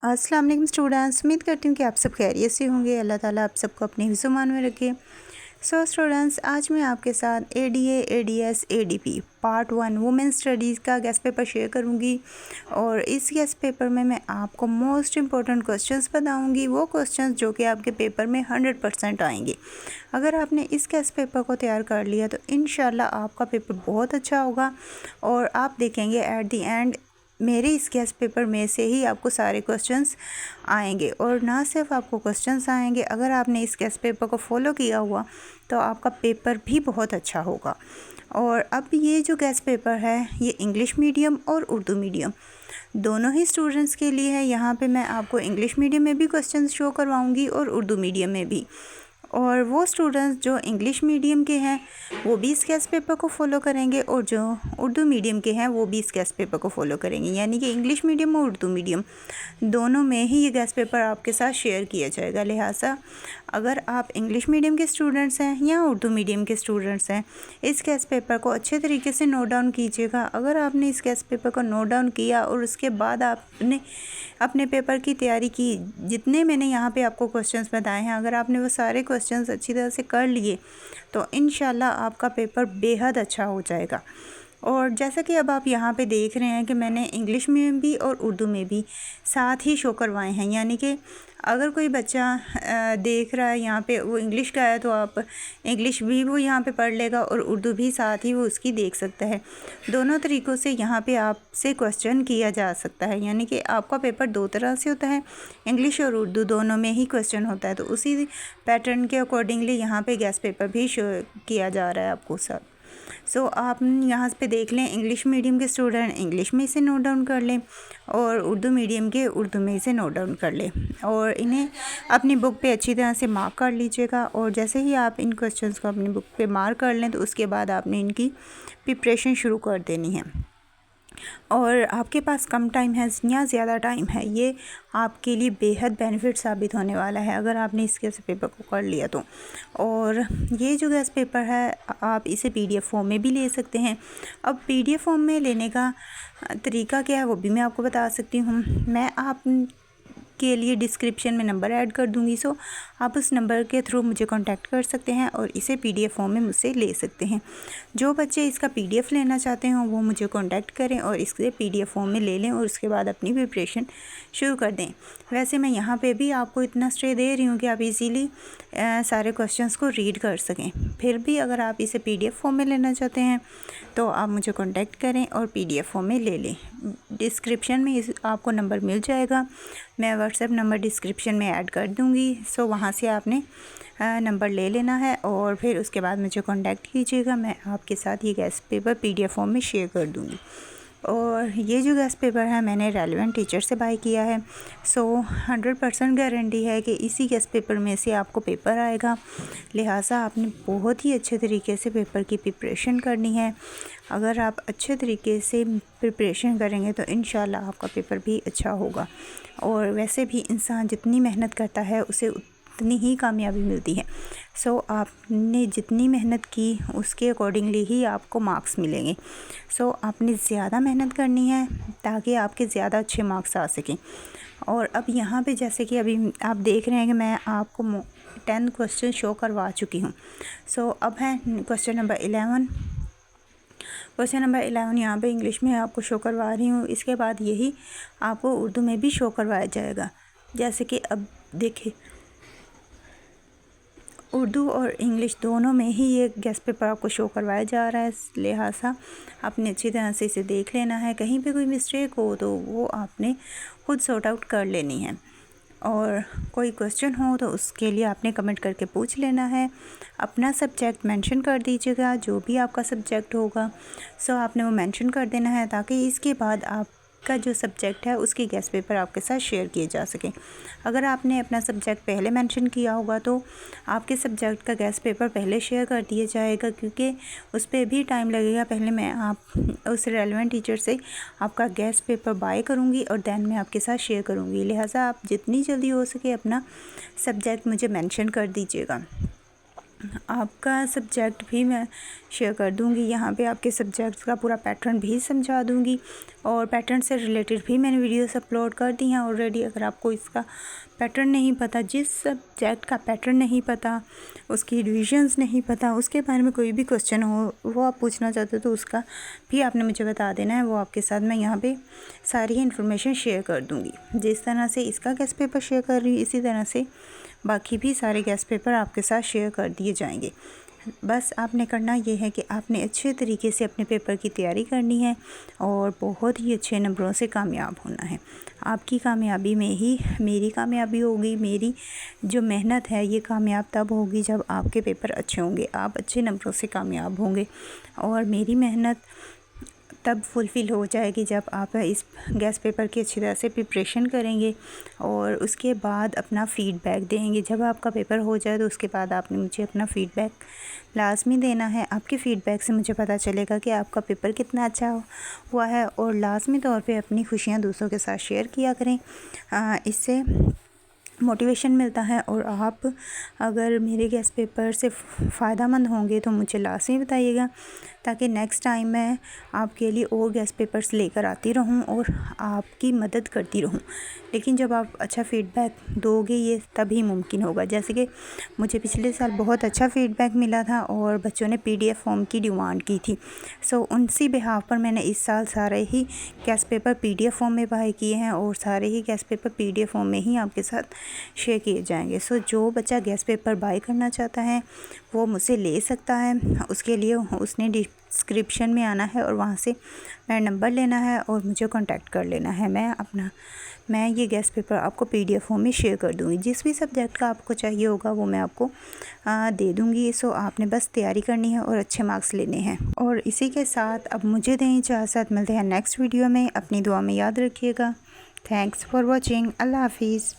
अस्सलाम वालेकुम स्टूडेंट्स, उम्मीद करती हूँ कि आप सब खैरियत से होंगे। अल्लाह ताला आप सबको अपने हिफ्ज़-ओ-मान में रखे। सो स्टूडेंट्स, आज मैं आपके साथ ADA, ADS, ADP part 1 women studies का गेस्ट पेपर शेयर करूँगी और इस गेस्ट पेपर में मैं आपको मोस्ट इम्पॉर्टेंट क्वेश्चंस बताऊँगी, वो क्वेश्चंस जो कि आपके पेपर में 100% आएंगे। अगर आपने इस गेस्ट पेपर को तैयार कर लिया तो इंशाल्लाह आपका पेपर बहुत अच्छा होगा और आप देखेंगे एट दी एंड मेरे इस गेस्ट पेपर में से ही आपको सारे क्वेश्चंस आएंगे। और ना सिर्फ आपको क्वेश्चंस आएंगे, अगर आपने इस गेस्ट पेपर को फॉलो किया हुआ तो आपका पेपर भी बहुत अच्छा होगा। और अब ये जो गेस्ट पेपर है ये इंग्लिश मीडियम और उर्दू मीडियम दोनों ही स्टूडेंट्स के लिए है। यहाँ पे मैं आपको इंग्लिश मीडियम में भी क्वेश्चंस शो करवाऊँगी और उर्दू मीडियम में भी। और वो स्टूडेंट्स जो इंग्लिश मीडियम के हैं वो भी इस गेस्ट पेपर को फॉलो करेंगे और जो उर्दू मीडियम के हैं वो भी इस गेस्ट पेपर को फॉलो करेंगे। यानी कि इंग्लिश मीडियम और उर्दू मीडियम दोनों में ही ये गेस्ट पेपर आपके साथ शेयर किया जाएगा। लिहाजा अगर आप इंग्लिश मीडियम के स्टूडेंट्स हैं या उर्दू मीडियम के स्टूडेंट्स हैं, इस गेस्ट पेपर को अच्छे तरीके से नोट डाउन कीजिएगा। अगर आपने इस गेस्ट पेपर को नोट डाउन किया और उसके बाद आपने अपने पेपर की तैयारी की, जितने मैंने यहाँ पे आपको क्वेश्चंस बताए हैं, अगर आपने वो सारे क्वेश्चंस अच्छी तरह से कर लिए तो इंशाल्लाह आपका पेपर बेहद अच्छा हो जाएगा। और जैसा कि अब आप यहाँ पे देख रहे हैं कि मैंने इंग्लिश में भी और उर्दू में भी साथ ही शो करवाए हैं। यानी कि अगर कोई बच्चा देख रहा है यहाँ पे वो इंग्लिश का है तो आप इंग्लिश भी वो यहाँ पे पढ़ लेगा और उर्दू भी साथ ही वो उसकी देख सकता है। दोनों तरीक़ों से यहाँ पे आपसे क्वेश्चन किया जा सकता है। यानी कि आपका पेपर दो तरह से होता है, इंग्लिश और उर्दू दोनों में ही क्वेश्चन होता है। तो उसी पैटर्न के अकॉर्डिंगली यहाँ पे गेस्ट पेपर भी शो किया जा रहा है आपको सब। सो आप यहाँ पे देख लें, इंग्लिश मीडियम के स्टूडेंट इंग्लिश में इसे नोट डाउन कर लें और उर्दू मीडियम के उर्दू में इसे नोट डाउन कर लें और इन्हें अपनी बुक पे अच्छी तरह से मार्क कर लीजिएगा। और जैसे ही आप इन क्वेश्चंस को अपनी बुक पे मार्क कर लें तो उसके बाद आपने इनकी प्रिपरेशन शुरू कर देनी है। और आपके पास कम टाइम है या ज़्यादा टाइम है, ये आपके लिए बेहद बेनिफिट साबित होने वाला है अगर आपने इस गेस्ट पेपर को कर लिया तो। और ये जो गेस्ट पेपर है आप इसे पीडीएफ फॉर्म में भी ले सकते हैं। अब पीडीएफ फॉर्म में लेने का तरीका क्या है वो भी मैं आपको बता सकती हूँ। मैं आप के लिए डिस्क्रिप्शन में नंबर ऐड कर दूंगी, सो आप उस नंबर के थ्रू मुझे कांटेक्ट कर सकते हैं और इसे पीडीएफ फॉर्म में मुझसे ले सकते हैं। जो बच्चे इसका पीडीएफ लेना चाहते हो वो मुझे कांटेक्ट करें और इसके पीडीएफ फॉर्म में ले लें और उसके बाद अपनी प्रिपरेशन शुरू कर दें। वैसे मैं यहाँ पे भी आपको इतना स्टे दे रही हूँ कि आप इजीली सारे क्वेश्चंस को रीड कर सकें। फिर भी अगर आप इसे पीडीएफ फॉर्म में लेना चाहते हैं तो आप मुझे कांटेक्ट करें और पीडीएफ फॉर्म में ले लें। डिस्क्रिप्शन में आपको नंबर मिल जाएगा, मैं व्हाट्सएप नंबर डिस्क्रिप्शन में ऐड कर दूँगी। सो वहाँ से आपने नंबर ले लेना है और फिर उसके बाद मुझे कांटेक्ट कीजिएगा। मैं आपके साथ ये गेस्ट पेपर पीडीएफ फॉर्म में शेयर कर दूँगी। और ये जो गेस्ट पेपर है मैंने रेलेवेंट टीचर से बाय किया है। सो 100% गारंटी है कि इसी गेस्ट पेपर में से आपको पेपर आएगा। लिहाजा आपने बहुत ही अच्छे तरीके से पेपर की प्रिपरेशन करनी है। अगर आप अच्छे तरीके से प्रिपरेशन करेंगे तो इंशाल्लाह आपका पेपर भी अच्छा होगा। और वैसे भी इंसान जितनी मेहनत करता है उसे उतनी ही कामयाबी मिलती है। सो आपने जितनी मेहनत की उसके अकॉर्डिंगली ही आपको मार्क्स मिलेंगे। सो आपने ज़्यादा मेहनत करनी है ताकि आपके ज़्यादा अच्छे मार्क्स आ सकें। और अब यहाँ पे जैसे कि अभी आप देख रहे हैं कि मैं आपको 10 क्वेश्चन शो करवा चुकी हूँ। सो अब है क्वेश्चन नंबर 11। क्वेश्चन नंबर 11 यहाँ पे इंग्लिश में आपको शो करवा रही हूँ। इसके बाद यही आपको उर्दू में भी शो करवाया जाएगा। जैसे कि अब देखिए, उर्दू और इंग्लिश दोनों में ही ये गेस्ट पेपर आपको शो करवाया जा रहा है। लिहाजा आपने अच्छी तरह से इसे देख लेना है। कहीं पे कोई मिस्टेक हो तो वो आपने खुद सॉर्ट आउट कर लेनी है। और कोई क्वेश्चन हो तो उसके लिए आपने कमेंट करके पूछ लेना है। अपना सब्जेक्ट मेंशन कर दीजिएगा, जो भी आपका सब्जेक्ट होगा सो आपने वो मेंशन कर देना है ताकि इसके बाद आपका जो सब्जेक्ट है उसकी गेस्ट पेपर आपके साथ शेयर किए जा सकें। अगर आपने अपना सब्जेक्ट पहले मेंशन किया होगा तो आपके सब्जेक्ट का गेस्ट पेपर पहले शेयर कर दिया जाएगा, क्योंकि उस पर भी टाइम लगेगा। पहले मैं आप उस रेलेवेंट टीचर से आपका गेस्ट पेपर बाय करूँगी और दैन मैं आपके साथ शेयर करूँगी। लिहाजा आप जितनी जल्दी हो सके अपना सब्जेक्ट मुझे मेंशन कर दीजिएगा। आपका सब्जेक्ट भी मैं शेयर कर दूंगी। यहाँ पे आपके सब्जेक्ट्स का पूरा पैटर्न भी समझा दूंगी और पैटर्न से रिलेटेड भी मैंने वीडियोस अपलोड कर दी हैं ऑलरेडी। अगर आपको इसका पैटर्न नहीं पता, जिस सब्जेक्ट का पैटर्न नहीं पता, उसकी डिविजन्स नहीं पता, उसके बारे में कोई भी क्वेश्चन हो वो आप पूछना चाहते हो तो उसका भी आपने मुझे बता देना है। वो आपके साथ मैं यहाँ पे सारी इन्फॉर्मेशन शेयर कर दूँगी। जिस तरह से इसका गेस्ट पेपर शेयर कर रही हूँ, इसी तरह से बाकी भी सारे गेस्ट पेपर आपके साथ शेयर कर दिए जाएंगे। बस आपने करना ये है कि आपने अच्छे तरीके से अपने पेपर की तैयारी करनी है और बहुत ही अच्छे नंबरों से कामयाब होना है। आपकी कामयाबी में ही मेरी कामयाबी होगी। मेरी जो मेहनत है ये कामयाब तब होगी जब आपके पेपर अच्छे होंगे, आप अच्छे नंबरों से कामयाब होंगे। और मेरी मेहनत तब फुलफ़िल हो जाएगी जब आप इस गेस्ट पेपर की अच्छी तरह से प्रिपरेशन करेंगे और उसके बाद अपना फ़ीडबैक देंगे। जब आपका पेपर हो जाए तो उसके बाद आपने मुझे अपना फ़ीडबैक लाज़मी देना है। आपके फ़ीडबैक से मुझे पता चलेगा कि आपका पेपर कितना अच्छा हुआ है। और लाज़मी तौर पे अपनी खुशियाँ दूसरों के साथ शेयर किया करें, इससे मोटिवेशन मिलता है। और आप अगर मेरे गेस्ट पेपर से फ़ायदेमंद होंगे तो मुझे लाज़मी बताइएगा, ताकि नेक्स्ट टाइम मैं आपके लिए और गेस्ट पेपर्स लेकर आती रहूं और आपकी मदद करती रहूं। लेकिन जब आप अच्छा फ़ीडबैक दोगे ये तभी मुमकिन होगा। जैसे कि मुझे पिछले साल बहुत अच्छा फ़ीडबैक मिला था और बच्चों ने PDF फॉर्म की डिमांड की थी। सो उनसी बिहाफ पर मैंने इस साल सारे ही गेस्ट पेपर PDF फॉर्म में बाय किए हैं और सारे ही गेस्ट पेपर PDF फॉर्म में ही आपके साथ शेयर किए जाएंगे। सो जो बच्चा गेस्ट पेपर बाय करना चाहता है वो मुझसे ले सकता है। उसके लिए उसने डिस्क्रिप्शन में आना है और वहाँ से मेरा नंबर लेना है और मुझे कांटेक्ट कर लेना है। मैं ये गेस्ट पेपर आपको PDF फॉर्म में शेयर कर दूँगी। जिस भी सब्जेक्ट का आपको चाहिए होगा वो मैं आपको दे दूँगी। सो आपने बस तैयारी करनी है और अच्छे मार्क्स लेने हैं। और इसी के साथ अब मुझे दें इजाज़त, मिलते हैं नेक्स्ट वीडियो में। अपनी दुआ में याद रखिएगा। Thanks for watching. अल्लाह हाफिज़।